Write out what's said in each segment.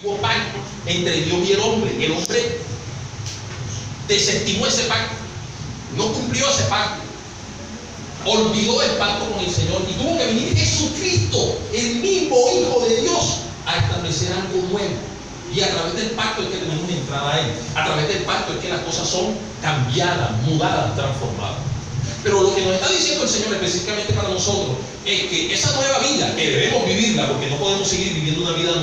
Hubo pacto entre Dios y el hombre. El hombre desestimó ese pacto, no cumplió ese pacto, olvidó el pacto con el Señor y tuvo que venir Jesucristo, el mismo Hijo de Dios, a establecer algo nuevo. Y a través del pacto es que tenemos una entrada a Él. A través del pacto es que las cosas son cambiadas, mudadas, transformadas. Pero lo que nos está diciendo el Señor específicamente para nosotros es que esa nueva vida, que debemos vivirla, porque no podemos seguir viviendo una vida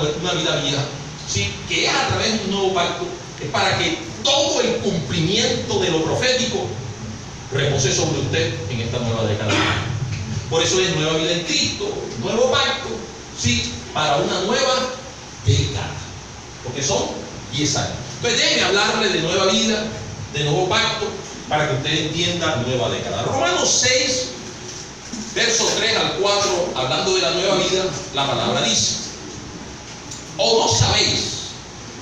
vieja, ¿sí?, que es a través de un nuevo pacto, es para que todo el cumplimiento de lo profético repose sobre usted en esta nueva década. Por eso es nueva vida en Cristo, nuevo pacto, ¿sí?, para una nueva década, porque son 10 años. Entonces déjenme hablarle de nueva vida, de nuevo pacto, para que usted entienda nueva década. Romanos 6, verso 3 al 4, hablando de la nueva vida, la palabra dice: ¿o no sabéis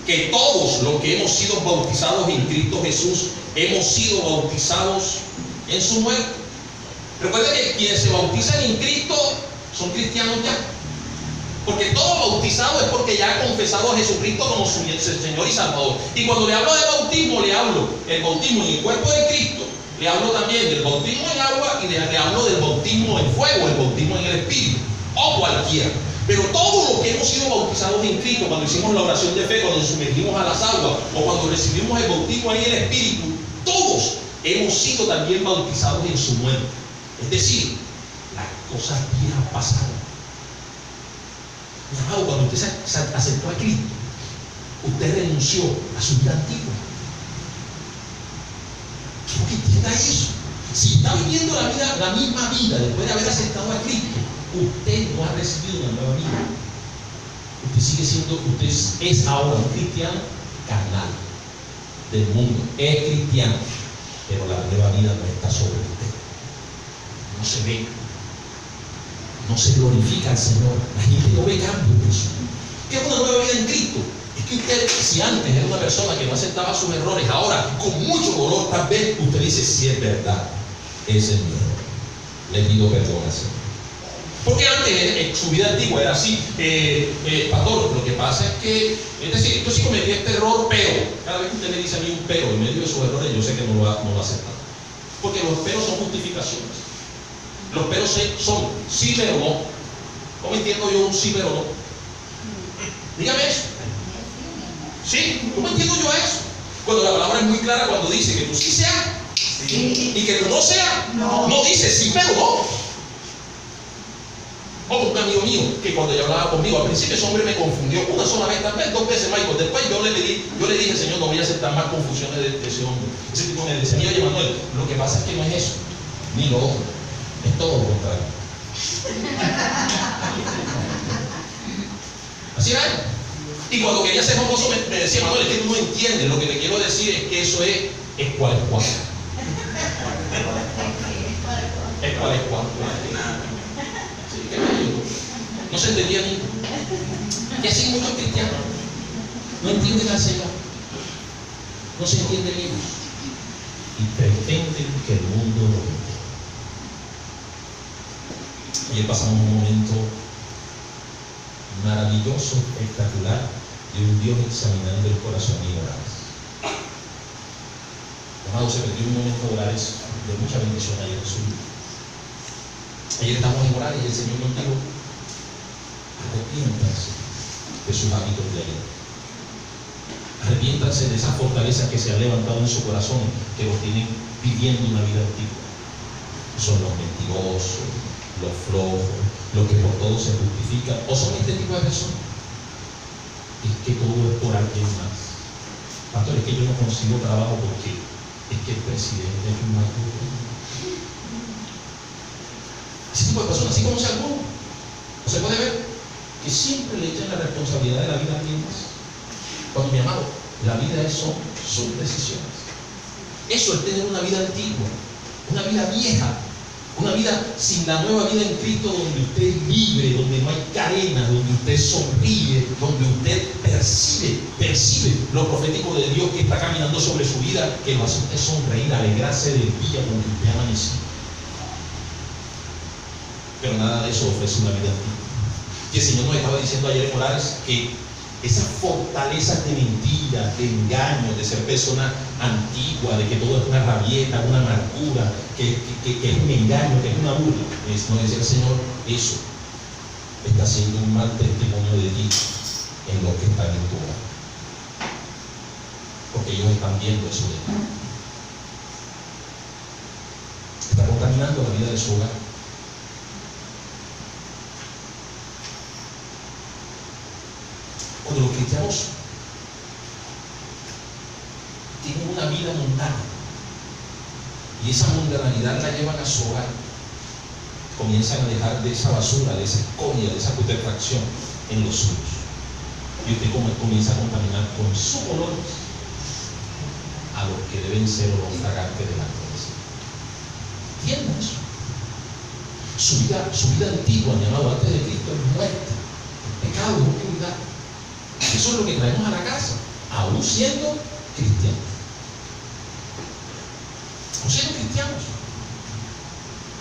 que todos los que hemos sido bautizados en Cristo Jesús hemos sido bautizados en su muerte? Recuerda que quienes se bautizan en Cristo son cristianos ya, porque todo bautizado es porque ya ha confesado a Jesucristo como su Señor y Salvador. Y cuando le hablo de bautismo, le hablo el bautismo en el cuerpo de Cristo, le hablo también del bautismo en agua y le hablo del bautismo en fuego, el bautismo en el Espíritu, o cualquiera. Pero todos los que hemos sido bautizados en Cristo, cuando hicimos la oración de fe, cuando nos sumergimos a las aguas, o cuando recibimos el bautismo en el Espíritu, todos hemos sido también bautizados en su muerte. Es decir, las cosas viejas pasaron. Mi amado, cuando usted se acercó a Cristo, usted renunció a su vida antigua. Quiero que entienda eso. Si está viviendo la misma vida después de haber aceptado a Cristo, usted no ha recibido una nueva vida. Usted sigue siendo, usted es ahora un cristiano carnal del mundo. Es cristiano, pero la nueva vida no está sobre usted. No se ve. No se glorifica al Señor. La gente no ve cambio en eso. ¿Qué es una nueva vida en Cristo? Es que usted, si antes era una persona que no aceptaba sus errores, ahora con mucho dolor tal vez usted dice: sí, es verdad, ese es mi error, le pido perdón al Señor. Porque antes su vida antigua era así: pastor, lo que pasa es que, es decir, yo sí cometí este error, pero cada vez que usted me dice a mí un pero en medio de sus errores, yo sé que no lo va a aceptar, porque los peros son justificaciones. Los peros son sí pero no. ¿Cómo entiendo yo un sí pero no? Dígame eso. ¿Sí? ¿Cómo entiendo yo eso? Cuando la palabra es muy clara, cuando dice que tú sí seas sí, y que tú no seas, no dice sí pero no. O un amigo mío que cuando ella hablaba conmigo, al principio ese hombre me confundió una sola vez, tal vez 2 veces, Michael. Después yo le dije: Señor, no voy a aceptar más confusiones de ese hombre. Ese tipo me decía: oye, Manuel, lo que pasa es que no es eso, ni lo otro, es todo lo contrario. Así era él. Y cuando quería ser famoso me decía: Manuel, es que tú no entiendes, lo que te quiero decir es que eso es cual. Es cual. No se entendía ni. Y así muchos cristianos no entienden al Señor, no se entienden ellos y pretenden que el mundo lo entienda. Ayer pasamos un momento maravilloso, espectacular, de un Dios examinando el corazón y Morales. Amado, se perdió un momento de Morales de mucha bendición ayer en su vida. Ayer estamos en Morales y el Señor nos dijo: arrepiéntanse de sus hábitos de ayer. Arrepiéntanse de esa fortaleza que se ha levantado en su corazón, que los tienen viviendo una vida antigua. Son los mentirosos, los flojos, los que por todo se justifican, o son este tipo de personas. Es que todo es por alguien más. Pastor, es que yo no consigo trabajo porque es que el presidente es un mal duro. Ese tipo de personas, así como se alguno, o se puede ver que siempre le echan la responsabilidad de la vida a alguien más. Cuando, mi amado, la vida son sus decisiones. Eso es tener una vida antigua, una vida vieja, una vida sin la nueva vida en Cristo, donde usted es libre, donde no hay cadenas, donde usted sonríe, donde usted percibe lo profético de Dios que está caminando sobre su vida, que lo hace usted sonreír, alegrarse del día donde usted amaneció. Pero nada de eso ofrece una vida antigua. Y el Señor nos estaba diciendo ayer en Morales que esas fortalezas de mentiras, de engaños, de ser persona antigua, de que todo es una rabieta, una amargura, que es un engaño, que es una burla. No decía el Señor, eso está siendo un mal testimonio de ti en los que están en tu hogar, porque ellos están viendo eso de ti. Está contaminando la vida de su hogar. Cuando los cristianos tienen una vida mundana y esa mundanalidad la llevan a su hogar, comienzan a dejar de esa basura, de esa escoria, de esa putrefacción en los suyos. Y usted comienza a contaminar con sus olores a los que deben ser los fragantes delante de sí. ¿Entienden eso? Su vida antigua, mi amado, antes de Cristo, es muerte, pecado, oscuridad. Eso es lo que traemos a la casa, aún siendo cristianos. Aún siendo cristianos.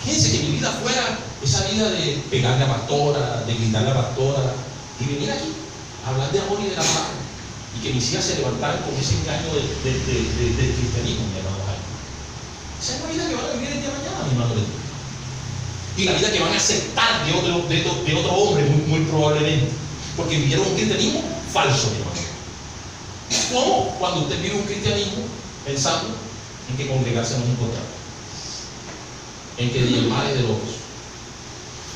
Fíjense que mi vida fuera esa vida de pegarle a la pastora, de gritarle a la pastora, y venir aquí a hablar de amor y de la paz, y que mis hijas se levantaran con ese engaño del cristianismo, mi hermano Jaime. Esa es la vida que van a vivir el día de mañana, mi hermano. Y la vida que van a aceptar de otro hombre, muy probablemente, porque vivieron un cristianismo falso, mi hermano. ¿Cómo? Cuando usted vive un cristianismo pensando en que congregarse no es importante, en que diezmar es de locos,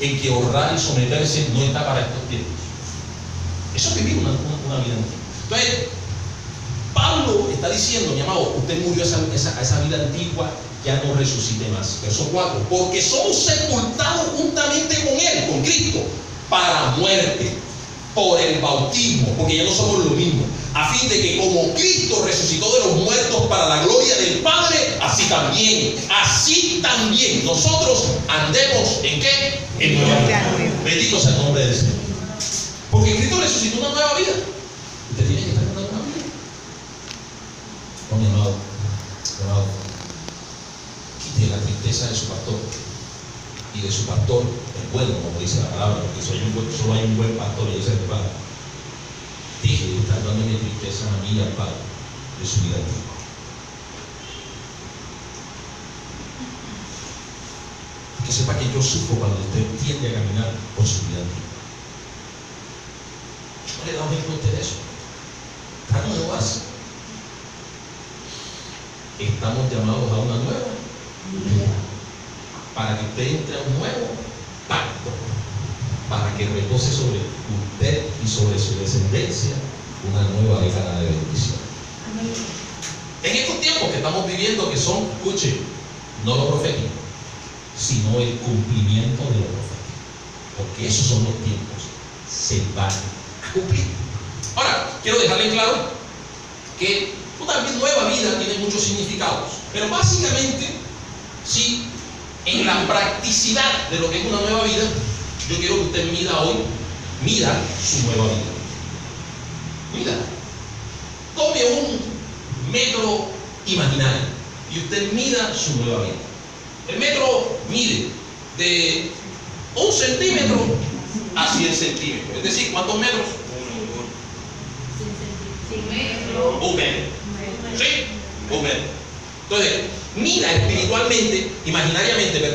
en que honrar y someterse no está para estos tiempos. Eso es vivir una vida antigua. Entonces, Pablo está diciendo, mi amado, usted murió a esa vida antigua, ya no resucite más. Verso 4, porque somos sepultados juntamente con Él, con Cristo, para muerte, por el bautismo, porque ya no somos lo mismo, a fin de que como Cristo resucitó de los muertos para la gloria del Padre, así también nosotros andemos ¿en qué? En nueva vida. Bendito sea el nombre del Señor. Porque Cristo resucitó una nueva vida. Usted tiene que estar en una nueva vida. Oh, mi amado, quite la tristeza de su pastor. Y de su pastor es bueno, como dice la palabra, porque solo hay un buen pastor y ese es el Padre. Deje de estar dándole tristeza a mí y al Padre de su vida antigua. Que sepa que yo sufro cuando usted tiende a caminar por su vida antigua. Yo no le he dado ejemplo a usted de eso. Está nuevas. Estamos llamados a una nueva vida, para que usted entre a un nuevo pacto, para que repose sobre usted y sobre su descendencia una nueva década de bendición. Amén. En estos tiempos que estamos viviendo, que son, escuche, no lo profético, sino el cumplimiento de lo profético, porque esos son los tiempos, se van a cumplir. Ahora, quiero dejarle claro que una nueva vida tiene muchos significados, pero básicamente, sí, en la practicidad de lo que es una nueva vida, yo quiero que usted mida su nueva vida. Mida. Tome un metro imaginario y usted mida su nueva vida. El metro mide de 1 centímetro a 100 centímetros. Es decir, ¿cuántos metros? 1 metro. ¿Sí? 1 metro. Entonces, mida espiritualmente, imaginariamente,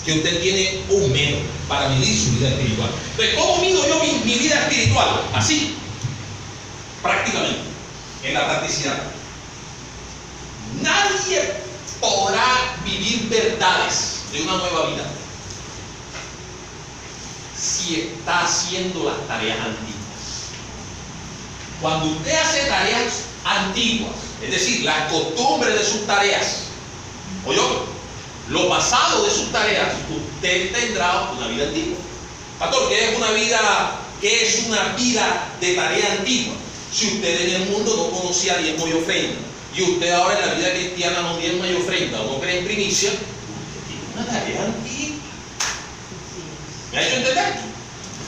que usted tiene 1 metro para medir su vida espiritual. Entonces, ¿cómo mido yo mi vida espiritual? Así, prácticamente, en la practicidad. Nadie podrá vivir verdades de una nueva vida si está haciendo las tareas antiguas. Cuando usted hace tareas antiguas, es decir, las costumbres de sus tareas, ¿oyó? Lo pasado de sus tareas, usted tendrá una vida antigua. Pastor, ¿qué es una vida de tarea antigua? Si usted en el mundo no conocía diezmo y ofrenda, y usted ahora en la vida cristiana no diezma y ofrenda, o no cree en primicia, usted tiene una tarea antigua. ¿Me ha hecho entender?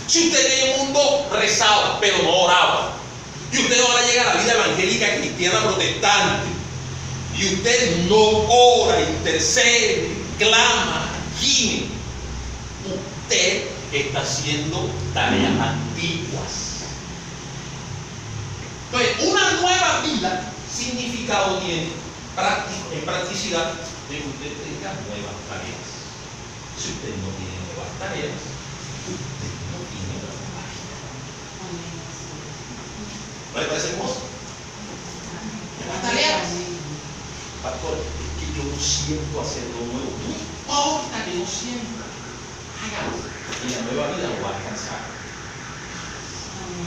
Si usted en el mundo rezaba, pero no oraba, y usted ahora llega a la vida evangélica cristiana protestante, y usted no ora, intercede, clama, gime, usted está haciendo tareas antiguas. vida, significado tiene en practicidad de que usted tenga nuevas tareas. Si usted no tiene nuevas tareas, usted no tiene nuevas vida. ¿No le parece hermoso? Nuevas tareas. Pastor, es que yo no siento hacer lo nuevo. No importa que no sienta. Hágalo. Y la nueva vida lo va a alcanzar.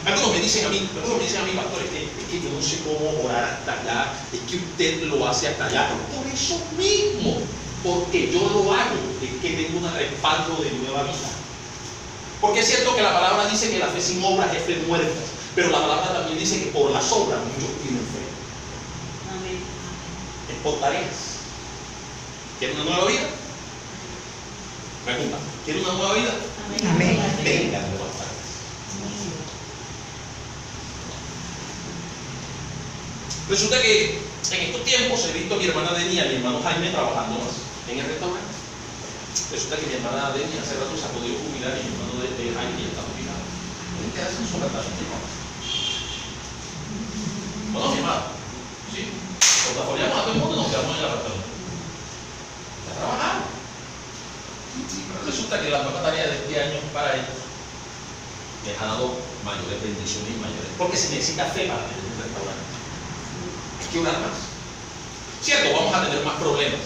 Algunos me dicen a mí, pastor, es que yo no sé cómo orar hasta allá, es que usted lo hace hasta allá. Por eso mismo, porque yo lo hago, es que tengo un respaldo de nueva vida. Porque es cierto que la palabra dice que la fe sin obras es fe muerta, pero la palabra también dice que por las obras muchos tienen fe. Amén. Es por tareas. ¿Quiere una nueva vida? Pregunta, ¿quiere una nueva vida? Amén. Venga, nuevas tareas. Resulta que en estos tiempos he visto a mi hermana Deni y a mi hermano Jaime trabajando más en el restaurante. Resulta que mi hermana Deni hace rato se ha podido jubilar y mi hermano de Jaime ya está jubilado. Tienen que hacer su tratamiento. Bueno, mi hermano, sí, portafoliamos a todo el mundo y nos quedamos en el apartamento. Ya trabajamos. Resulta que la nueva tarea de este año para ellos les ha dado mayores bendiciones y mayores, porque se necesita fe para tener un restaurante. Hay que orar más. Cierto, vamos a tener más problemas,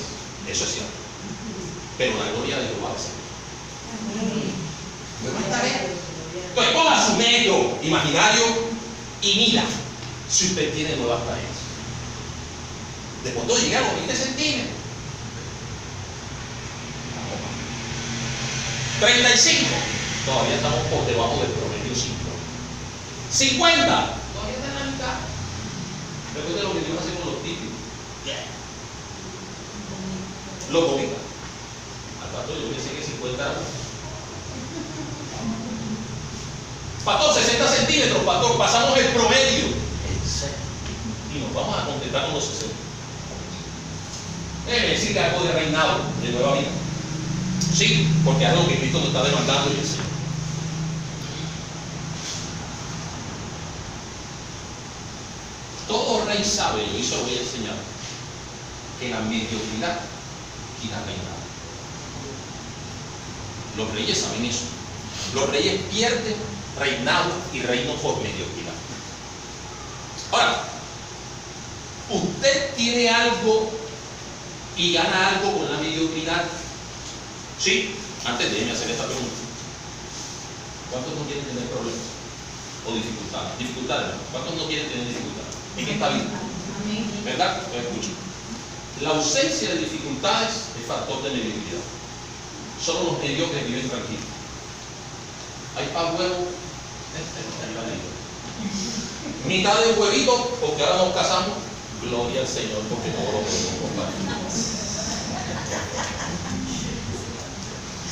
eso es cierto, pero la gloria de Dios va a ser. Entonces ponga su medio imaginario y mira si usted tiene nuevas tareas. De cuando llegue a los 20 centímetros, 35, todavía estamos por debajo del promedio 5. 50, todavía está en la mitad. Después de lo que Dios hace con los títulos. Lo cómica. Al pastor yo pensé que 50 era. Pastor, 60 centímetros, pastor, pasamos el promedio. ¿En serio? Y nos vamos a contentar con los 60. Déjeme decirle algo de reinado, de nueva vida. Sí, porque es algo que Cristo nos está demandando y enseñando. Todo rey sabe, y eso lo voy a enseñar, que la mediocridad quita reinado. Los reyes saben eso. Los reyes pierden reinado y reino por mediocridad. Ahora, usted tiene algo y gana algo con la mediocridad. Sí, antes déjeme hacer esta pregunta. ¿Cuántos no quieren tener problemas o dificultades? Dificultades, ¿cuántos no quieren tener dificultades en esta vida? ¿Verdad? Pues escuchen. La ausencia de dificultades es factor de mediocridad. Solo los mediocres viven tranquilos. Hay pan huevo, mitad de huevito, porque ahora nos casamos. Gloria al Señor, porque todo lo podemos compartir.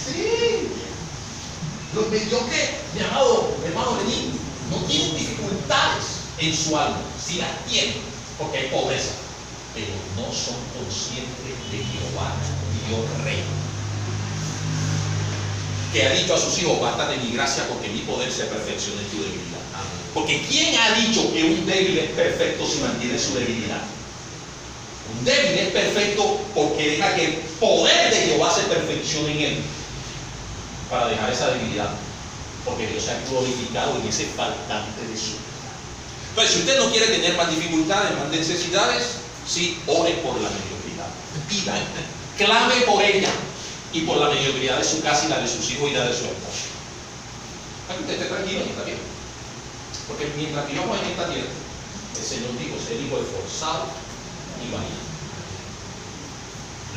Sí, los mediocres, mi amado hermano Lenín, no tienen dificultades en su alma, sí las tienen, porque hay pobreza, pero no son conscientes de Jehová, Dios Rey, que ha dicho a sus hijos: basta de mi gracia, porque mi poder se perfecciona en tu debilidad. Porque ¿quién ha dicho que un débil es perfecto si mantiene su debilidad? Un débil es perfecto porque deja que el poder de Jehová se perfeccione en él, para dejar esa debilidad, porque Dios se ha glorificado en ese faltante de su vida. Entonces, si usted no quiere tener más dificultades, más necesidades, sí, ore por la mediocridad, pida, clame por ella y por la mediocridad de su casa y la de sus hijos y la de su esposo. Para que usted esté tranquilo y está bien, porque mientras vivamos en esta tierra, el Señor dijo: ser hijo esforzado y valiente.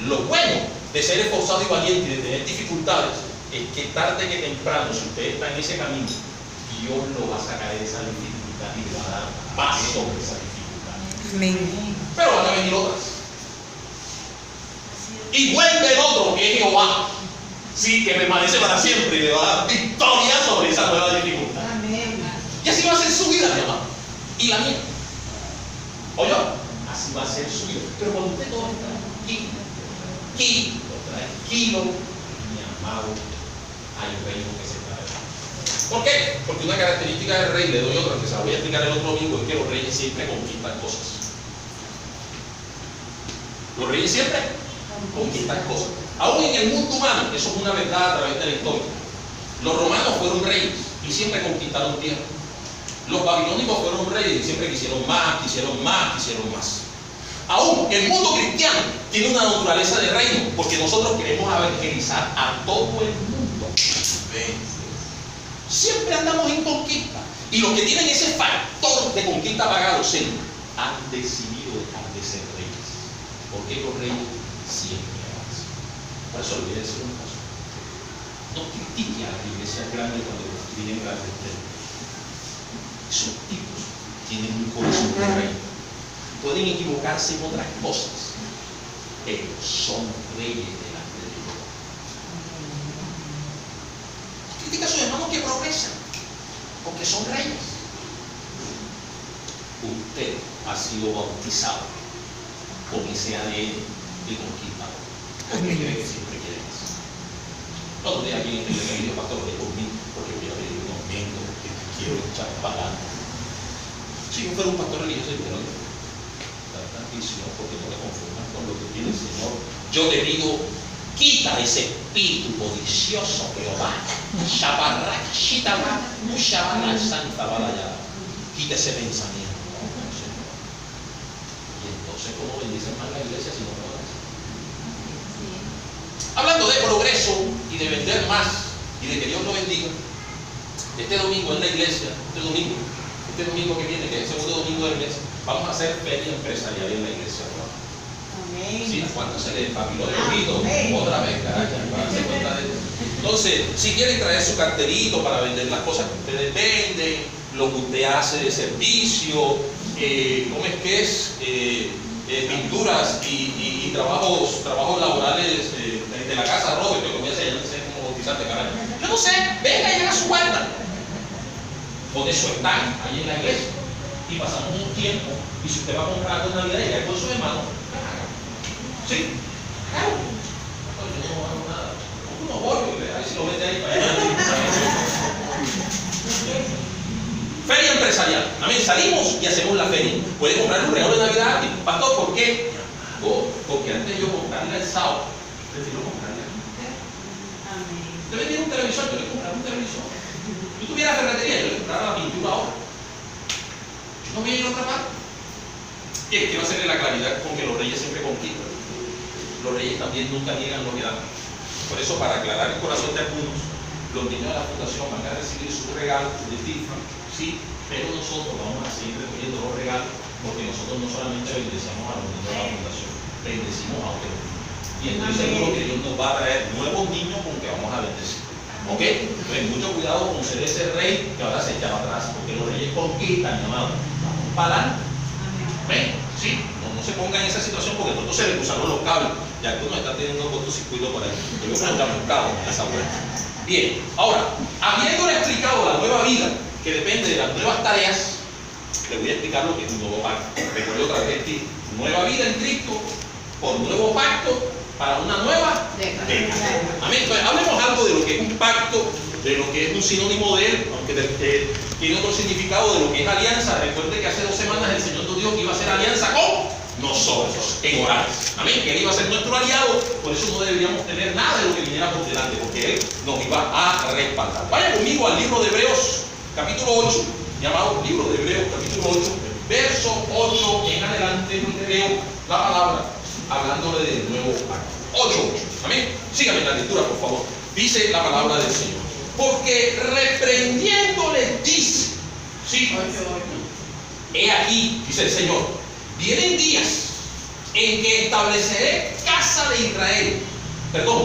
Lo bueno de ser esforzado y valiente y de tener dificultades es que tarde que temprano, si usted está en ese camino, Dios lo va a sacar de esa dificultad y le va a dar paz sobre esa dificultad. Amén. Pero van a venir otras. Y vuelve el otro, que es Jehová, sí, que permanece para siempre y le va a dar victoria sobre esa nueva dificultad. Amén. Y así va a ser su vida, mi amado, y la mía. Oye, así va a ser su vida. Pero cuando usted todo está tranquilo, mi amado, hay reino que se trae. ¿Por qué? Porque una característica del rey, le doy otra que se la voy a explicar el otro domingo, es que los reyes siempre conquistan cosas. Los reyes siempre conquistan cosas. Aún en el mundo humano, eso es una verdad a través de la historia. Los romanos fueron reyes y siempre conquistaron tierra. Los babilónicos fueron reyes y siempre quisieron más, quisieron más, quisieron más. Aún el mundo cristiano tiene una naturaleza de reino, porque nosotros queremos evangelizar a todo el mundo. Siempre andamos en conquista. Y los que tienen ese factor de conquista pagado han decidido dejar de ser reyes. Porque los reyes siempre avanzan. Por eso le voy a decir una cosa. No critique a las iglesias grandes cuando tienen grandes templos. Esos tipos tienen un corazón de rey. Pueden equivocarse en otras cosas, pero son reyes delante de Dios. Critica a sus hermanos que progresan, porque son reyes. Usted ha sido bautizado con ese ADN de conquistador, porque cree que siempre quiere más. No, no, aquí en el iglesia, pastor, que por mí, porque voy a pedir un aumento, porque quiero echar para adelante. Si yo fuera un pastor religioso, yo no porque no te conformas con lo que tiene el Señor. Yo te digo, quita ese espíritu codicioso, Jehová. Quita ese pensamiento. Y entonces, ¿cómo bendicen más la iglesia si no progresa? Hablando de progreso y de vender más y de que Dios lo bendiga, este domingo en la iglesia, este domingo que viene, que es el segundo domingo de la iglesia, vamos a hacer feria empresarial en la iglesia. Amén. Sí, ¿cuánto se le papiló el oído? Otra vez, carajo. Entonces, si quieren traer su carterito para vender las cosas que ustedes venden, lo que usted hace de servicio, ¿cómo es que es? Pinturas y trabajos laborales de la casa Robert, que comienza, yo no sé cómo bautizarte, carajo. Yo no sé, venga y haga su vuelta. Pone su stand ahí en la iglesia. Y pasamos un tiempo, y si usted va a comprar algo en Navidad y con sus hermanos, ¿sí? Claro. Yo no hago nada. Uno voy, a ver si lo vende ahí para allá. Feria empresarial. Amén. Salimos y hacemos la feria. Puede comprar un regalo de Navidad. Pastor, ¿por qué? Porque antes yo comprarle el sábado, prefiero comprarle a usted. Usted vendía un televisor, yo le compraba un televisor. Si yo tuviera ferretería, yo le compraba la pintura ahora. No viene en otra parte. Bien, quiero hacerle la claridad con que los reyes siempre conquistan. Los reyes también nunca niegan lo que dan. Por eso, para aclarar el corazón de algunos, los niños de la fundación van a recibir sus regalos de FIFA, sí, pero nosotros vamos a seguir recogiendo los regalos, porque nosotros no solamente bendecimos a los niños de la fundación, bendecimos a otros niños. Y estoy seguro que Dios nos va a traer nuevos niños con que vamos a bendecir. ¿Ok? Entonces, mucho cuidado con ser ese rey que ahora se echa para atrás, porque los reyes conquistan, mi amado. Para adelante. ¿Ven? Sí, no se pongan en esa situación porque nosotros se le cruzaron los cables. Y algunos están teniendo cortocircuito por ahí. Yo creo que están buscados en esa vuelta. Bien, ahora, habiéndole explicado la nueva vida, que depende de las nuevas tareas, le voy a explicar lo que es un nuevo pacto. Recuerdo otra vez que nueva vida en Cristo, por nuevo pacto, para una nueva década. Amén. Entonces, hablemos algo de lo que es un pacto, de lo que es un sinónimo de él, aunque tiene otro significado de lo que es alianza. Recuerde que hace 2 semanas el Señor nos dijo que iba a hacer alianza con nosotros en orar. Amén, que Él iba a ser nuestro aliado, por eso no deberíamos temer nada de lo que viniera por delante, porque Él nos iba a respaldar. Vaya conmigo al libro de Hebreos, capítulo 8, llamado libro de Hebreos, capítulo 8, verso 8 en adelante, leo la palabra, hablándole del nuevo pacto. 8, amén. Síganme en la lectura, por favor. Dice la palabra del Señor. Porque reprendiéndoles dice, sí, he aquí, dice el Señor, vienen días en que estableceré casa de Israel,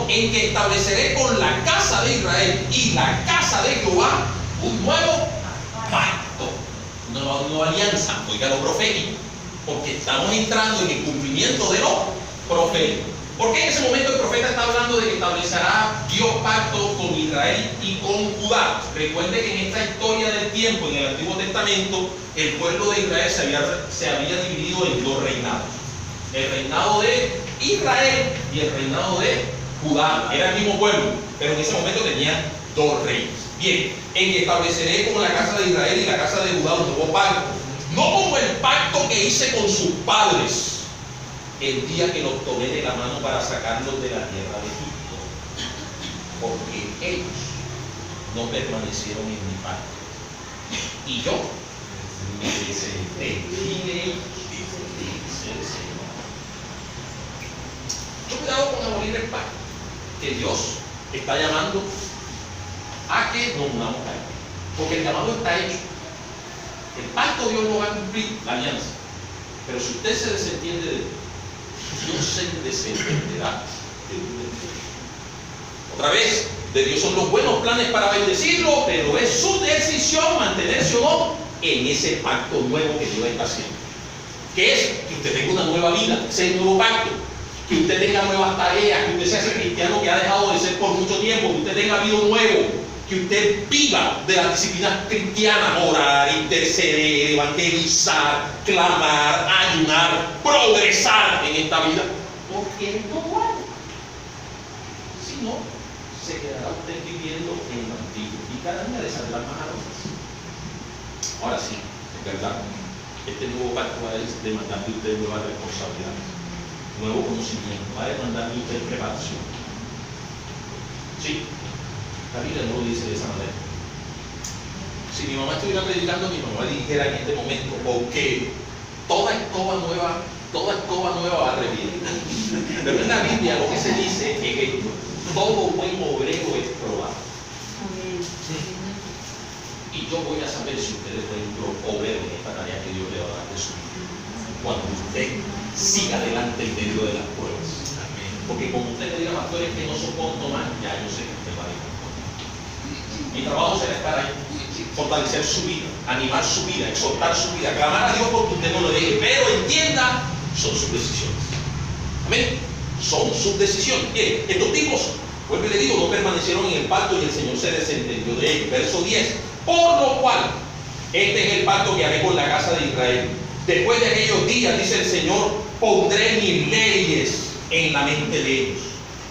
en que estableceré con la casa de Israel y la casa de Jehová un nuevo pacto, una nueva alianza, oiga lo profético, porque estamos entrando en el cumplimiento de lo profético. Porque en ese momento el profeta está hablando de que establecerá Dios pacto con Israel y con Judá. Recuerde que en esta historia del tiempo, en el Antiguo Testamento, el pueblo de Israel se había dividido en 2 reinados. El reinado de Israel y el reinado de Judá. Era el mismo pueblo, pero en ese momento tenía 2 reyes. Bien, en que estableceré con la casa de Israel y la casa de Judá un nuevo pacto. No como el pacto que hice con sus padres el día que los tomé de la mano para sacarlos de la tierra de Egipto, porque ellos no permanecieron en mi pacto, y yo me desentendí de ellos, dice el Señor. Mucho cuidado con abolir el pacto, que Dios está llamando a que nos unamos a Él, porque el llamado está hecho. El pacto Dios lo va a cumplir, la alianza, pero si usted se desentiende de Él, Dios se desentenderá de usted. Otra vez, de Dios son los buenos planes para bendecirlo, pero es su decisión mantenerse o no en ese pacto nuevo que Dios está haciendo. Que es que usted tenga una nueva vida, ese es el nuevo pacto. Que usted tenga nuevas tareas, que usted sea ese cristiano que ha dejado de ser por mucho tiempo, que usted tenga vida nuevo, que usted viva de las disciplinas cristianas, orar, interceder, evangelizar, clamar, ayunar, progresar en esta vida, porque es lo bueno. Si no, se quedará usted viviendo en lo antiguo y cada día le saldrán más aromas. Ahora sí, es verdad, este nuevo pacto va a demandar de usted nuevas responsabilidades, nuevo conocimiento, va a demandar de usted preparación. Sí, la Biblia no lo dice de esa manera. Si mi mamá estuviera predicando, mi mamá dijera en este momento, porque toda escoba nueva va a revirar. Pero en la Biblia lo que se dice es que todo buen obrero es probado. Y yo voy a saber si usted es buen obrero en esta tarea que Dios le va a dar de su vida, cuando usted siga adelante en medio de las pruebas. Porque como usted le diga, pastores, que no soporto más, ya yo sé que usted va a ir. Mi trabajo será estar ahí, fortalecer su vida, animar su vida, exhortar su vida, clamar a Dios porque usted no lo deje, pero entienda, son sus decisiones. Amén. Son sus decisiones. Bien, estos tipos, vuelvo y le digo, no permanecieron en el pacto y el Señor se desentendió de ellos. Verso 10. Por lo cual, este es el pacto que haré con la casa de Israel. Después de aquellos días, dice el Señor, pondré mis leyes en la mente de ellos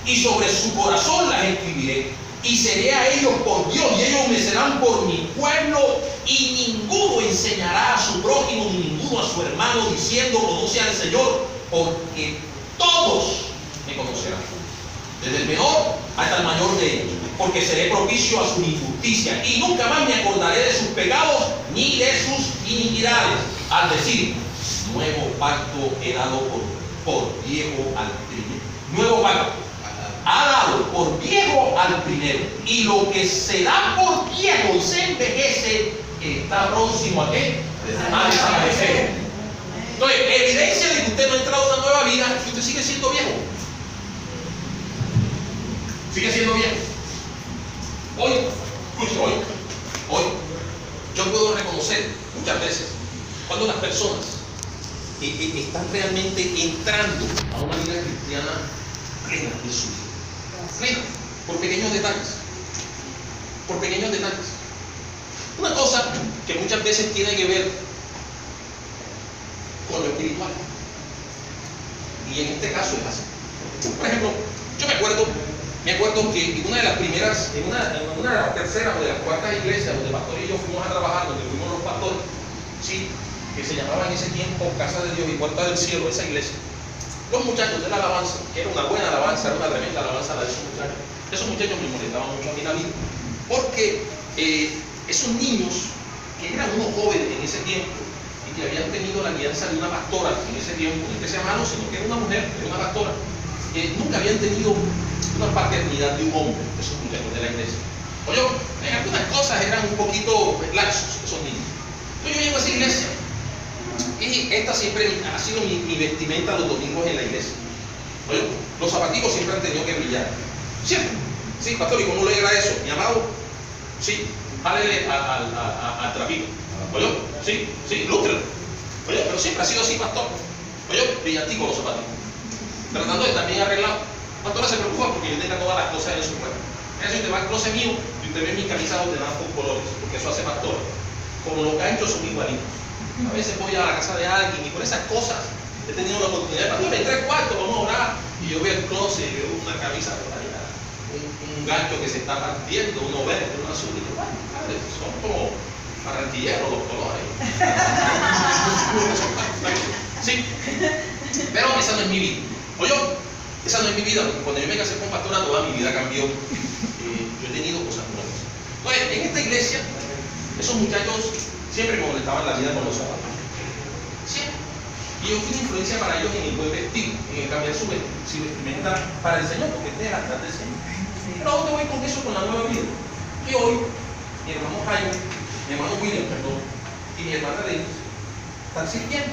y sobre su corazón las escribiré. Y seré a ellos por Dios, y ellos me serán por mi pueblo, y ninguno enseñará a su prójimo, ni ninguno a su hermano, diciendo, conoce al Señor, porque todos me conocerán, desde el menor hasta el mayor de ellos, porque seré propicio a su injusticia, y nunca más me acordaré de sus pecados, ni de sus iniquidades, al decir, nuevo pacto he dado por viejo al primero. Nuevo pacto ha dado por viejo al primero, y lo que se da por viejo y se envejece está próximo a qué? A desaparecer. Entonces, evidencia de que usted no ha entrado a una nueva vida es que usted sigue siendo viejo. Sigue siendo viejo. Hoy, yo puedo reconocer muchas veces cuando las personas están realmente entrando a una vida cristiana plena de su vida. Plena, por pequeños detalles. Por pequeños detalles. Una cosa que muchas veces tiene que ver con lo espiritual. Y en este caso es así. Por ejemplo, yo me acuerdo que en una de las primeras, en una de las terceras o de las cuartas iglesias donde pastor y yo fuimos a trabajar, donde fuimos los pastores, sí, que se llamaba en ese tiempo Casa de Dios y Puerta del Cielo, esa iglesia. Los muchachos de la alabanza, que era una buena alabanza, era una tremenda alabanza la de esos muchachos me molestaban mucho a mí la vida, porque esos niños que eran unos jóvenes en ese tiempo y que habían tenido la guianza de una pastora en ese tiempo, no es que sea malo, sino que era una mujer, era una pastora, nunca habían tenido una paternidad de un hombre, esos muchachos de la iglesia. Oye, en algunas cosas eran un poquito laxos esos niños. Entonces yo llego a esa iglesia y esta siempre ha sido mi vestimenta los domingos en la iglesia. Oye, los zapaticos siempre han tenido que brillar. Siempre. Sí, pastor, ¿y cómo le era eso? Mi amado, sí, jálele al trapito. Oye, sí, lústrelo. Oye, pero siempre ha sido así, pastor. Oye, brillantico los zapaticos. Tratando de estar bien arreglado. Pastora se preocupa porque yo tenga todas las cosas en su cuerpo. Eso usted va al closet mío y usted ve mis camisas ordenadas con colores, porque eso hace pastor. Como los ganchos son igualitos. A veces voy a la casa de alguien y por esas cosas he tenido la oportunidad de pastor, entré al cuarto, vamos a orar. Y yo veo el closet y veo una camisa por allá, un gancho que se está partiendo, uno verde, uno azul. Y yo, bueno, padre, son como barranquilleros los colores. Sí. Pero esa no es mi vida. Oye, esa no es mi vida. Cuando yo me casé con pastora, toda mi vida cambió. Yo he tenido cosas nuevas. Entonces, en esta iglesia, esos muchachos siempre me molestaban la vida con los zapatos. Siempre. Y yo fui una influencia para ellos en el buen vestir, en el cambiar su vestimenta para el Señor, porque este es el altar del Señor. Pero ¿a dónde voy con eso, con la nueva vida? Que hoy, mi hermano Jaime, mi hermano William, perdón, y mi hermana Denise están sirviendo.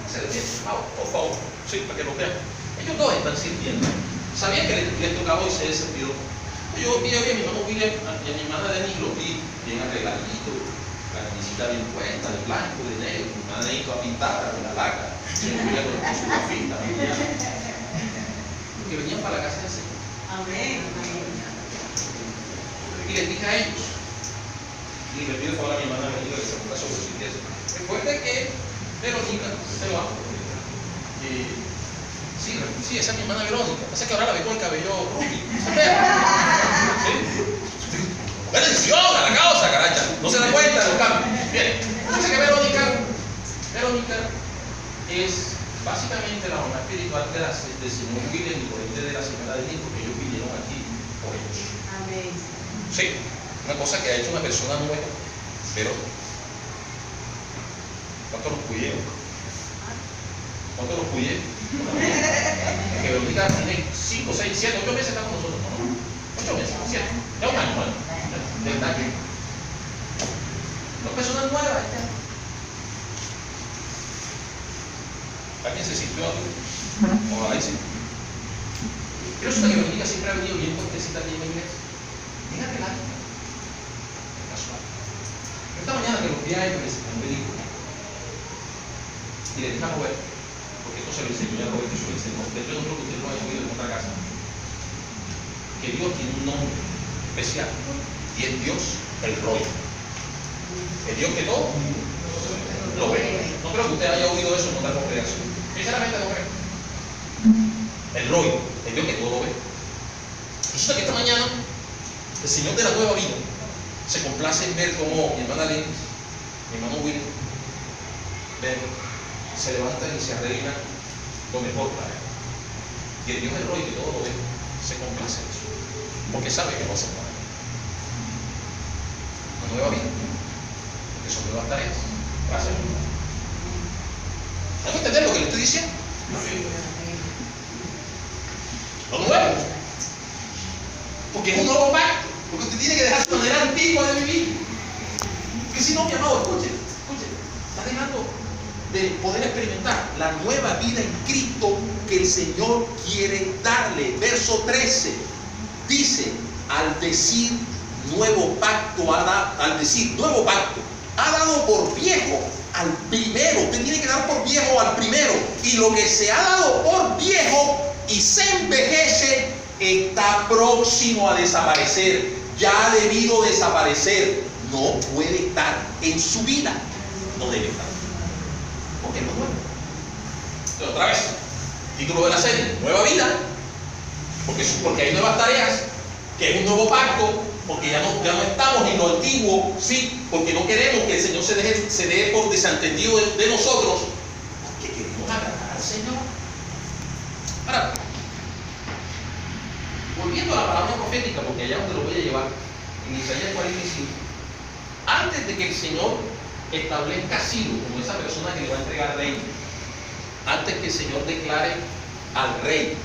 Se les dice, por favor, sí, para que lo vean. Ellos dos están sirviendo. Sabían que les tocaba hoy ser servidor. Yo vi a mi hermano William y a mi hermana Denise, los vi bien arregladitos, la camisita bien puesta, de blanco, de negro, mi hermana Denise toda pintada con la laca. Se me veía con su pinta, que venían para la casa del Señor. Amén. Y les dije a ellos, y les pido por favor a mi hermana Verónica que se ponga sobre su iglesia. Recuerde que Verónica se va. Sí, esa es mi hermana Verónica. Pasa que ahora la ve con el cabello rubio. ¿Se ve? ¿Sí? ¡Bendición a la causa, caracha! No se da cuenta de los cambios. Bien, fíjense que Verónica es básicamente la mamá espiritual del señor William y por ende de la señora Denise, porque ellos vinieron aquí por ellos. Amén. Sí, una cosa que ha hecho una persona nueva, pero ¿cuánto los cuidé? ¿Cuánto los cuidé? Que Verónica tiene 5, 6, 7, 8 meses está con nosotros, ¿no? 8 meses, 7, ya un año, ¿no? De verdad que no personas nuevas. ¿Alguien se sintió algo? O ahí sí. Pero resulta que Verónica siempre ha venido bien cortecita aquí en la iglesia. Bien arreglada. Casual. Esta mañana que los vi a ellos les enseñé un película. Y les dije a Roberto, porque esto se lo enseñó a Roberto y se lo enseñó. De hecho, yo no creo que ustedes lo hayan oído en otra casa. Que Dios tiene un nombre especial. Y es Dios el Roy. El Dios que todo lo ve. No creo que usted haya oído eso en otra congregación. Sinceramente no creo. El Roy, el Dios que todo lo ve. Resulta que esta mañana el Señor de la nueva vida se complace en ver cómo mi hermana Denise, mi hermano William, se levantan y se arreglan lo mejor para él. Y el Dios del Roy que todo lo ve se complace en eso, porque sabe que no hace nada. Una nueva vida, porque son nuevas tareas. Gracias. ¿Hay que entender lo que le estoy diciendo? Lo nuevo. Porque es un nuevo pacto. Porque usted tiene que dejar su manera antigua de vivir. Porque si no, mi amado, escuche, está dejando de poder experimentar la nueva vida en Cristo que el Señor quiere darle. Verso 13 dice, al decir nuevo pacto, ha dado por viejo al primero. Usted tiene que dar por viejo al primero. Y lo que se ha dado por viejo y se envejece está próximo a desaparecer. Ya ha debido desaparecer. No puede estar en su vida. No debe estar. Porque no es nuevo. Entonces, otra vez, título de la serie, nueva vida. Porque hay nuevas tareas, que es un nuevo pacto. Porque ya no estamos en lo antiguo, sí, porque no queremos que el Señor se dé por desentendido de nosotros, porque queremos agradar al Señor. Ahora, volviendo a la palabra profética, porque allá donde lo voy a llevar, en Isaías 45, antes de que el Señor establezca a Ciro como esa persona que le va a entregar rey, antes que el Señor declare al rey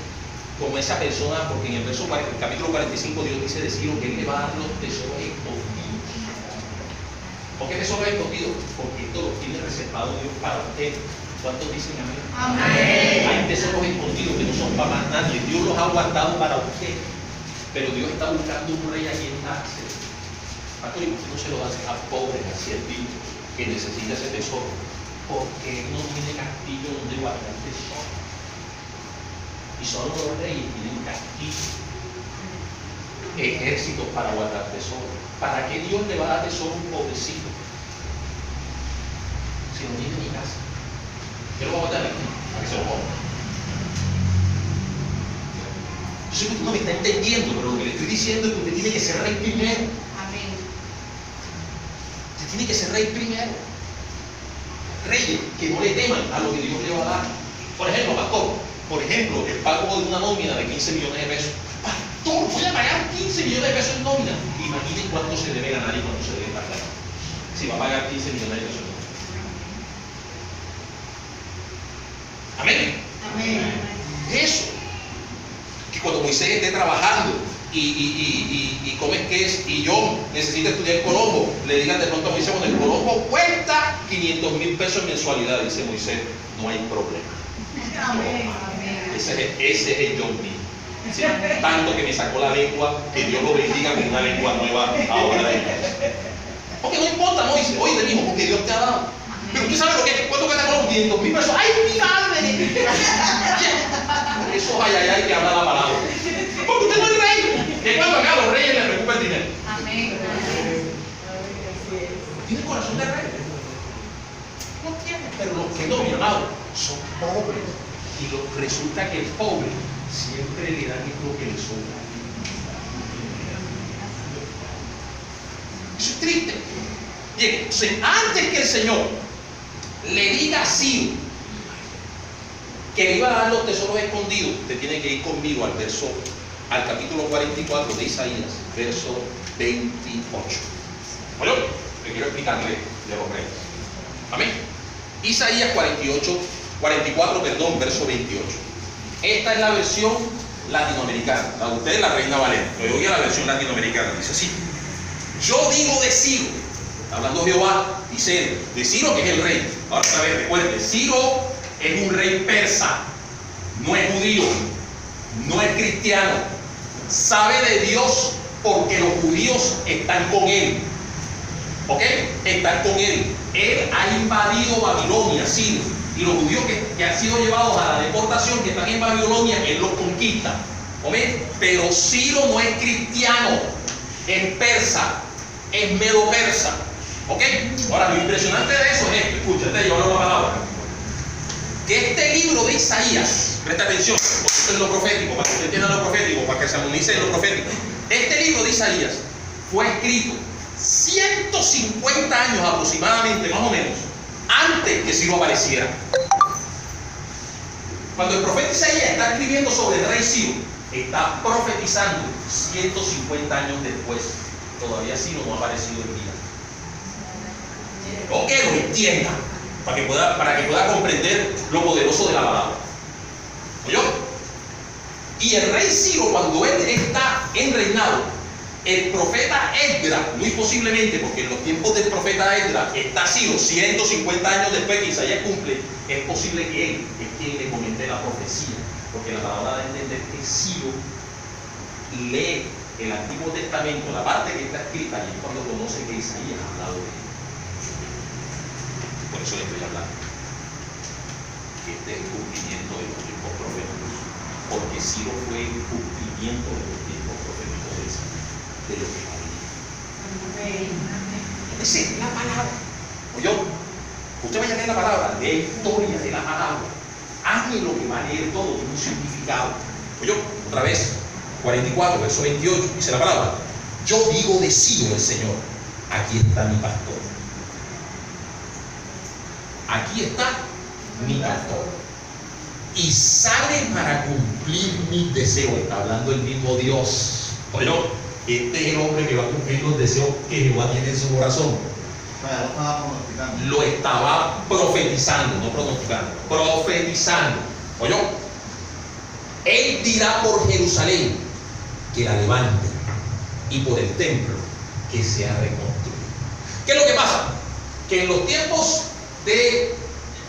como esa persona, porque en el capítulo 45 Dios dice de Ciro que Él le va a dar los tesoros escondidos. ¿Por qué tesoros escondidos? Porque esto lo tiene reservado Dios para usted. ¿Cuántos dicen amén? Amén. Hay tesoros escondidos que no son para más nadie. Dios los ha guardado para usted. Pero Dios está buscando un rey a quien darse. Pastor, ¿y por qué no se lo da a pobres, a siervos que necesita ese tesoro? Porque Él no tiene castillo donde guardar el tesoro. Y solo los reyes tienen castillos, ejércitos para guardar tesoro. ¿Para qué Dios le va a dar tesoro a un pobrecito? Si no tiene ni casa. Yo lo voy a guardar aquí, para que se lo ponga. Yo sé que usted no me está entendiendo, pero lo que le estoy diciendo es que usted tiene que ser rey primero. Amén. Usted tiene que ser rey primero. Reyes que no le teman a lo que Dios le va a dar. Por ejemplo, pastor, el pago de una nómina de 15 millones de pesos. Pastor, voy a pagar 15 millones de pesos en nómina. Imaginen cuánto se debe ganar y cuánto se debe pagar. Si va a pagar 15 millones de pesos en nómina. Amén. Amén. Eso. Que cuando Moisés esté trabajando y come que es, y yo necesito estudiar el colombo, le digan de pronto a Moisés, bueno, el colombo cuesta 500,000 pesos en mensualidad. Dice Moisés, no hay problema. Amén. Ese es el John B. ¿Sí? Tanto que me sacó la lengua, que Dios lo bendiga con una lengua nueva ahora de Dios. Porque no importa, no dice, oye, hijo, porque Dios te ha dado. Pero usted sabe lo que es, ¿cuánto cuesta colombo? 500,000 pesos. ¡Ay, mi madre! Eso ay que habla la palabra. Porque usted no es rey. Que cuando acá los reyes les preocupa el dinero. Amén. ¿Tiene corazón de rey? No tiene. Pero los que no, mi amado, son pobres. Y resulta que el pobre siempre le dan lo que le sobra. Eso es triste. Bien, entonces, antes que el Señor le diga a Ciro que le iba a dar los tesoros escondidos, usted tiene que ir conmigo al capítulo 44 de Isaías, verso 28. Bueno, le quiero explicarle de los reyes. Amén. Isaías 44, verso 28. Esta es la versión latinoamericana. La de usted es la Reina Valera. Yo voy a la versión latinoamericana. Dice así: yo digo de Ciro, hablando Jehová, dice de Ciro, que es el rey. Ahora otra vez, recuerde, Ciro es un rey persa, no es judío, no es cristiano, sabe de Dios porque los judíos están con él. ¿Ok? Están con él. Él ha invadido Babilonia, Ciro, y los judíos que han sido llevados a la deportación, que están en Babilonia, él los conquista. ¿Ok? Pero Ciro no es cristiano, es persa, es medo persa. ¿Ok? Ahora, lo impresionante de eso es esto. Escúchate, yo hablo la palabra. Que este libro de Isaías, presta atención, porque esto es lo profético, para que usted entienda lo profético, para que se armonice en lo profético. Este libro de Isaías fue escrito 150 años aproximadamente, más o menos, antes que Ciro apareciera. Cuando el profeta Isaías está escribiendo sobre el rey Ciro, está profetizando 150 años después. Todavía Ciro no ha aparecido en vida. O que lo entienda, para que pueda comprender lo poderoso de la palabra. ¿Oyó? Y el rey Ciro, cuando él está en reinado, el profeta Esdras, muy posiblemente, porque en los tiempos del profeta Esdras está Ciro 150 años después que Isaías cumple, es posible que él es quien le comente la profecía, porque la palabra da a entender que Ciro lee el Antiguo Testamento, la parte que está escrita, y es cuando conoce que Isaías ha hablado de él. Por eso le estoy hablando. Que este es el cumplimiento de los tiempos proféticos, porque Ciro fue el cumplimiento de los tiempos proféticos de lo que va a venir. Esa es la palabra. ¿Oyó? Usted vaya a leer la palabra, lee historia de la palabra. Hazme lo que va a leer todo, tiene un significado. ¿Oyó? Otra vez, 44, verso 28, dice la palabra: yo digo de Ciro el Señor, aquí está mi pastor. Aquí está mi pastor. Y sale para cumplir mis deseos. Está hablando el mismo Dios. ¿Oyó? Este es el hombre que va a cumplir los deseos que Jehová tiene en su corazón. Lo estaba profetizando, no pronosticando, profetizando. ¿Oyó? Él dirá por Jerusalén que la levante, y por el templo que sea reconstruido. ¿Qué es lo que pasa? Que en los tiempos de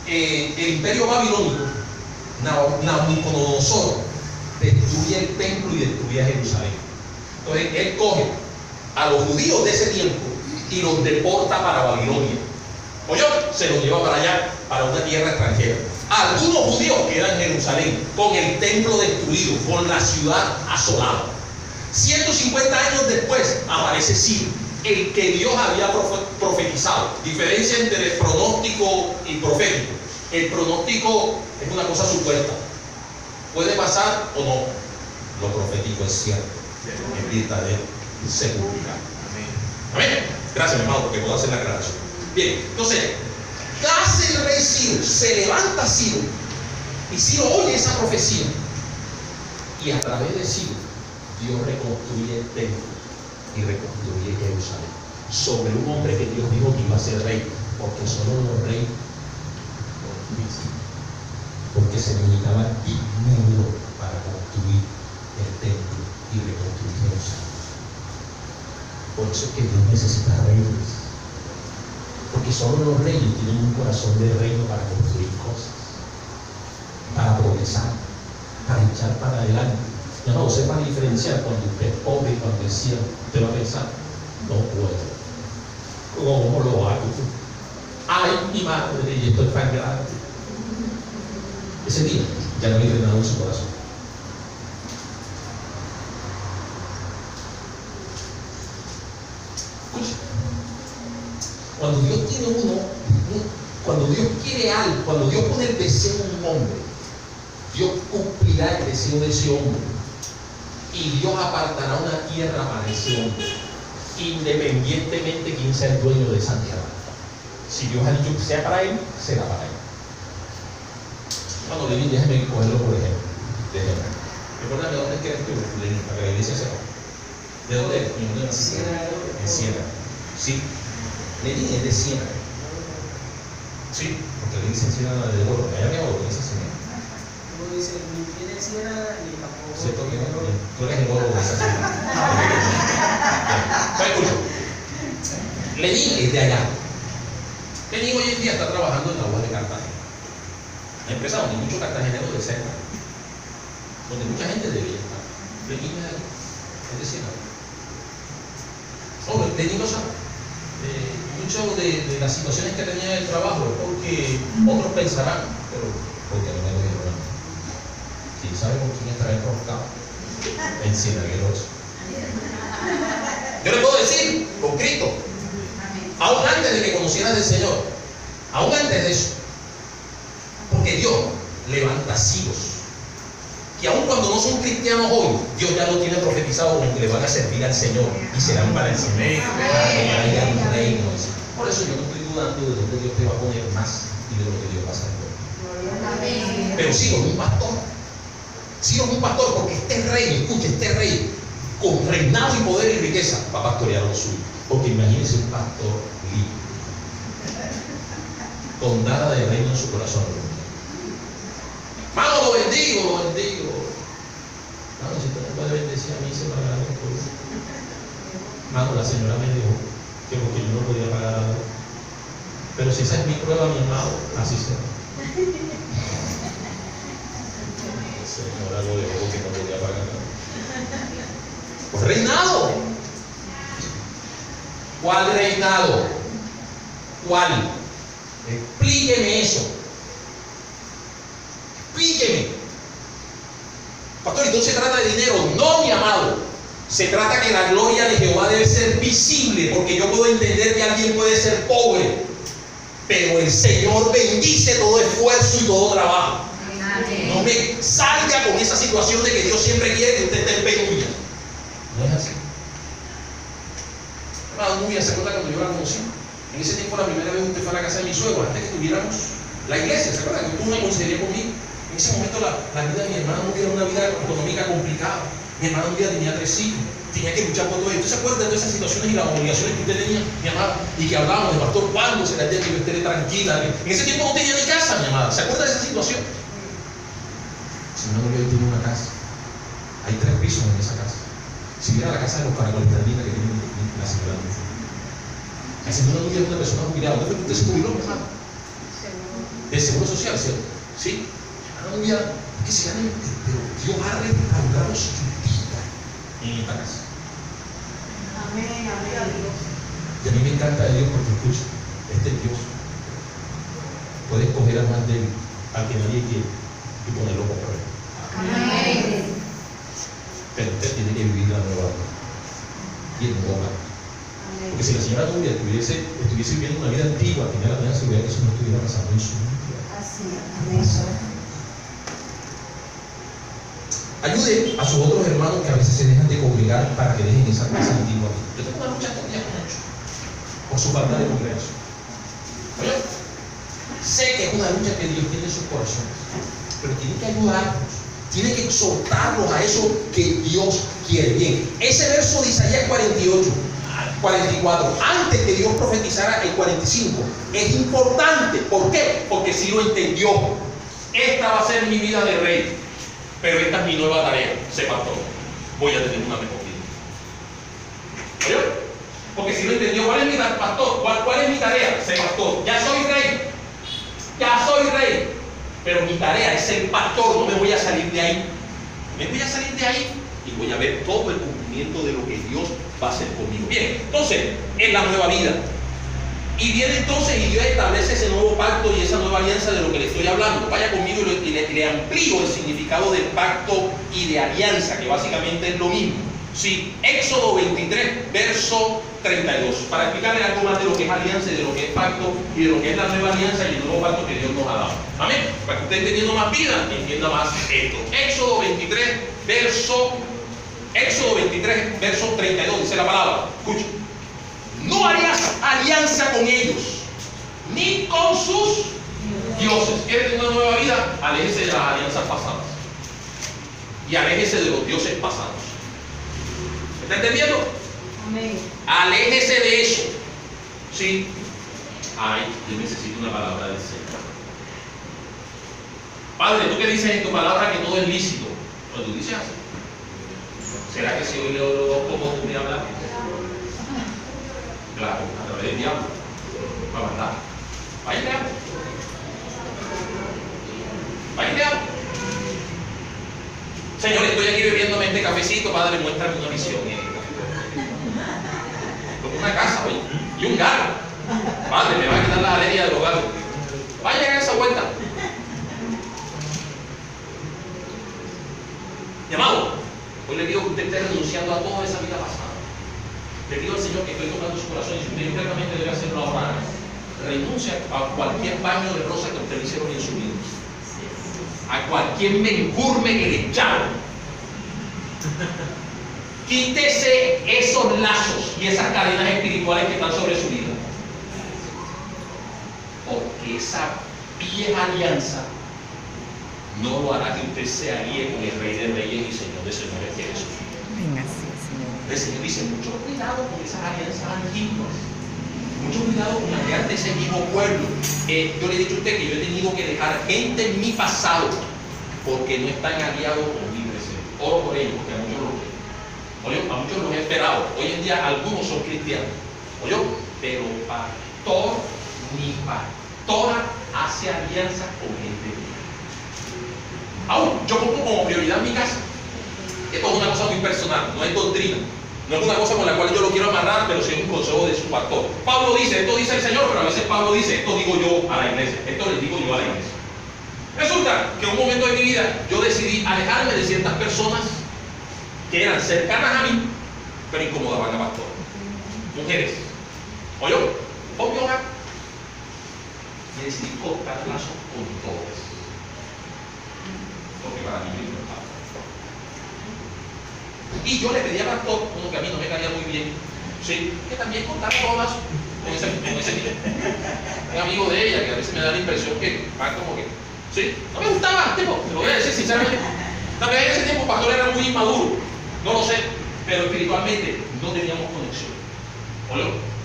el imperio babilónico, Nabucodonosor destruye el templo y destruye Jerusalén. Entonces él coge a los judíos de ese tiempo y los deporta para Babilonia. Oye, se los lleva para allá, para una tierra extranjera. Algunos judíos quedan en Jerusalén con el templo destruido, con la ciudad asolada. 150 años después aparece Ciro, el que Dios había profetizado. Diferencia entre el pronóstico y profético. El pronóstico es una cosa supuesta. Puede pasar o no. Lo profético es cierto. Es verdadero. Se cumplirá. Amén. Gracias, mi hermano, porque puedo hacer la aclaración. Bien, entonces, ¿qué hace el rey Ciro? Se levanta Ciro Y Ciro oye esa profecía. Y a través de Ciro, Dios reconstruye el templo y reconstruye Jerusalén. Sobre un hombre que Dios dijo que iba a ser rey. Porque solo los reyes, porque se necesitaba dinero para construir el templo y reconstruir Jerusalén. Por eso es que Dios necesita reyes. Porque solo los reyes tienen un corazón de reino para construir cosas, para progresar, para echar para adelante. Ya no sepa diferenciar cuando usted es pobre y cuando es siervo. Usted va a pensar, no puedo. ¿Cómo lo hago? Ay, mi madre, y esto es tan grande. Ese día ya no hay entrenado en su corazón. Escucha. Cuando Dios tiene cuando Dios quiere algo, cuando Dios pone el deseo en un hombre, Dios cumplirá el deseo de ese hombre. Y Dios apartará una tierra para ese hombre, independientemente de quién sea el dueño de esa tierra. Si Dios ha dicho que sea para él, será para él. Bueno, Lenín, déjeme cogerlo por ejemplo. Déjeme. Recuérdame dónde es que eres tú, Lenín, para que la iglesia sepa. ¿De dónde eres? En Siena. Sí. Lenín es de Siena. Sí, porque le dicen Siena de oro. Allá me hago lo que dice Siena. Como dice, ni tiene Siena ni tampoco. ¿Cierto que no? Tú eres el oro de esa Siena. Escucha. Lenín es de allá. Lenín hoy en día está trabajando en la UAS de Cartagena. Una empresa donde hay muchos cartageneros de cerca, donde mucha gente debería estar. Lenín es de Siena. Oh, Lenín lo sabe. Muchas de las situaciones que tenía en el trabajo es porque otros pensarán, pero porque no me lo dijeron. ¿Quién sabe con quién estará enroscado? En Cienagueros. Yo le puedo decir, con Cristo, aún antes de que conocieras del Señor, aún antes de eso, porque Dios levanta hijos que aun cuando no son cristianos hoy, Dios ya lo tiene profetizado como que le van a servir al Señor y serán para el Señor, para que haya un reino. Por eso yo no estoy dudando de donde Dios te va a poner más y de lo que Dios va a hacer. Pero Ciro es un pastor. Ciro es un pastor porque este rey, escucha, este rey con reinado y poder y riqueza va a pastorear a los suyos. Porque imagínense un pastor libre, con nada de reino en su corazón. Mano, lo bendigo, lo bendigo. Mano, si tú no puedes bendecir a mí, se pagará con todo. Mano, la señora me dijo que porque yo no podía pagar algo. Pero si esa es mi prueba, mi amado, así será. La señora lo dejó porque no podía pagar algo. Pues reinado. ¿Cuál reinado? ¿Cuál? Explíqueme eso. Explíqueme. Pastor, ¿y no se trata de dinero? No, mi amado. Se trata que la gloria de Jehová debe ser visible, porque yo puedo entender que alguien puede ser pobre, pero el Señor bendice todo esfuerzo y todo trabajo. No me salga con esa situación de que Dios siempre quiere que usted esté en penuria. No es así. Hermano Nubia, ¿se acuerda cuando yo la conocí? En ese tiempo, la primera vez usted fue a la casa de mi suegro, antes que tuviéramos la iglesia, ¿se acuerda? Que tuvo una consejería conmigo. En ese momento la vida de mi hermana Nubia era una vida económica complicada. Mi hermana Nubia tenía 3 hijos, tenía que luchar por todo esto. ¿Se acuerda de todas esas situaciones y las obligaciones que usted tenía, mi amada? Y que hablábamos de pastor, ¿cuándo será el día que yo esté tranquila? En ese tiempo no tenía ni casa, mi amada. ¿Se acuerda de esa situación? Si no, Nubia tiene una casa. Hay 3 pisos en esa casa. Si viera la casa de los caracoles tan linda que tiene la señora Nubia. La señora Nubia es una persona jubilada. ¿Dónde fue que usted se jubiló, mi hermano? Del Seguro Social, ¿cierto? Sí. La Nubia, que se gane, pero Dios va a restaurar su vida en esta casa. Amén, amén. Y a mí me encanta de Dios porque, escucha, este Dios puede escoger al más débil, al que nadie quiere, y ponerlo por prueba. Amén. Pero usted tiene que vivir la nueva vida y el nuevo hogar. Porque si la señora Nubia estuviese viviendo una vida antigua, tenía la plena seguridad que eso no estuviera pasando en su vida. Así, amén. Ayude a sus otros hermanos que a veces se dejan de congregar para que dejen esa casa antigua. Yo tengo una lucha con Dios mucho por su falta de congregación. Oye, sé que es una lucha que Dios tiene en sus corazones. pero tiene que ayudarnos, tiene que exhortarnos a eso que Dios quiere. Bien, ese verso de Isaías 44, antes que Dios profetizara el 45, es importante. ¿Por qué? Porque si lo entendió. Esta va a ser mi vida de rey, pero esta es mi nueva tarea, ser pastor. Voy a tener una mejor vida. ¿Oyó? Porque si lo entendió, ¿cuál es mi pastor? ¿Cuál es mi tarea? Ser pastor. Ya soy rey. Ya soy rey. Pero mi tarea es ser pastor. No me voy a salir de ahí. Me voy a salir de ahí y voy a ver todo el cumplimiento de lo que Dios va a hacer conmigo. Bien, entonces, es la nueva vida. Y viene entonces y Dios establece ese nuevo pacto y esa nueva alianza de lo que le estoy hablando. Vaya conmigo y le amplío el significado del pacto y de alianza, que básicamente es lo mismo. Sí, Éxodo 23, verso 32, para explicarle algo más de lo que es alianza y de lo que es pacto y de lo que es la nueva alianza y el nuevo pacto que Dios nos ha dado. Amén. Para que usted entendiendo más vida, entienda más esto. Éxodo 23, verso 32, dice la palabra. Escucha. No harías alianza con ellos, ni con sus dioses. ¿Quiere tener una nueva vida? Aléjese de las alianzas pasadas. Y aléjese de los dioses pasados. ¿Me está entendiendo? Amén. Aléjese de eso. ¿Sí? Ay, yo necesito una palabra del Señor. Padre, ¿tú qué dices en tu palabra que todo es lícito? Pues tú dices así. ¿Será que si hoy leo los dos como tú me hablas? Claro, a través del diablo. Para mandar. Vaya y leamos. Vaya y leamos. Señor, estoy aquí bebiéndome este cafecito. Padre, muéstrame una visión. Como una casa, oye. Y un gato. Padre, me va a quitar la alegría de los gatos. Vaya a esa vuelta. Llamado. Hoy le pido que usted esté renunciando a toda esa vida pasada. Le pido al Señor que estoy tocando su corazón y si usted internamente debe hacerlo ahora, renuncia a cualquier baño de rosa que usted le hicieron en su vida, a cualquier menjurme que le echaron. Quítese esos lazos y esas cadenas espirituales que están sobre su vida, porque esa vieja alianza no lo hará que usted se alíe con el Rey de Reyes y Señor de Señores, que es Jesús. El Señor dice, mucho cuidado con esas alianzas antiguas, mucho cuidado con aliarte ese mismo pueblo. Yo le he dicho a usted que yo he tenido que dejar gente en mi pasado porque no están aliados con mi presente. Oro por ellos, porque a muchos los he esperado. Hoy en día algunos son cristianos, pero pastor ni pastora hace alianzas con gente mía. Aún yo pongo como prioridad mi casa. Esto es una cosa muy personal, no es doctrina. No es una cosa con la cual yo lo quiero amarrar, pero sí es un consejo de su pastor. Pablo dice, esto dice el Señor, pero a veces Pablo dice, esto digo yo a la iglesia. Esto les digo yo a la iglesia. Resulta que en un momento de mi vida yo decidí alejarme de ciertas personas que eran cercanas a mí, pero incomodaban al pastor. Mujeres. Oye, ponme hogar. Y decidí cortar lazos con todas. Porque para mí no importaba. Y yo le pedí al pastor, uno que a mí no me caía muy bien, ¿sí?, que también contara todos lazos con ese tipo. Un amigo de ella que a veces me da la impresión que va como que, ¿sí?, no me gustaba, tipo, te lo voy a decir sinceramente. También en ese tiempo el pastor era muy inmaduro, no lo sé, pero espiritualmente no teníamos conexión. Y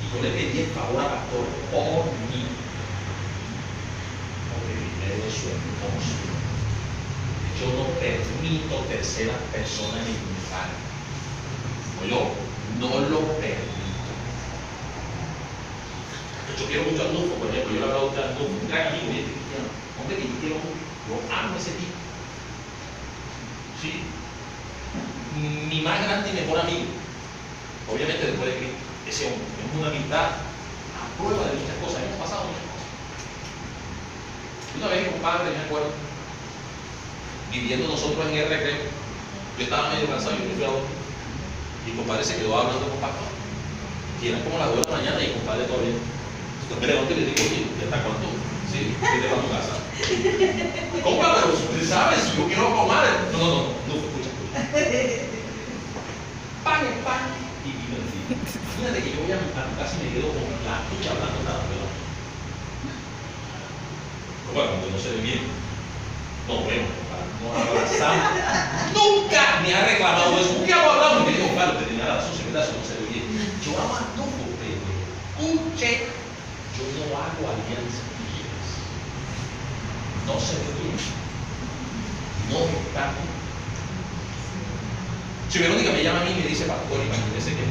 yo le pedí el favor al pastor por mí, porque dinero de su hermoso. Yo no permito terceras personas en mi hogar. No lo permito. Yo quiero mucho a Arnulfo, por ejemplo. Yo le he hablado de Arnulfo, un gran amigo y cristiano. Hombre que yo quiero mucho. Yo amo ese tipo. ¿Sí? Mi más grande y mejor amigo. Obviamente después de que ese hombre es una amistad a prueba de muchas cosas. Hemos pasado muchas cosas. Una vez mi compadre, me acuerdo, viviendo nosotros en RP, yo estaba medio cansado, yo me fui a dormir. Y el compadre se quedó hablando con pastor. Y eran como las 2 de la mañana y el compadre todavía. Entonces me levanto y le digo, oye, ¿ya está cuánto? Sí, vete para tu casa. Compadre, pero usted sabe, si yo quiero comer. No, escucha. Pan. Y vino el día. Imagínate que yo voy a tu casa y me quedo con la tuya hablando nada, ¿verdad? Bueno, cuando no se ve bien. No, bueno. Santo. Nunca me ha reclamado eso. Un día hablamos y me dijo, claro, te tenía la razón, se no se oye. Yo amo a tu escuche, yo no hago alianza con ellos. No se ve bien. No está bien. Si Verónica me llama a mí y me dice, pastor, imagínese que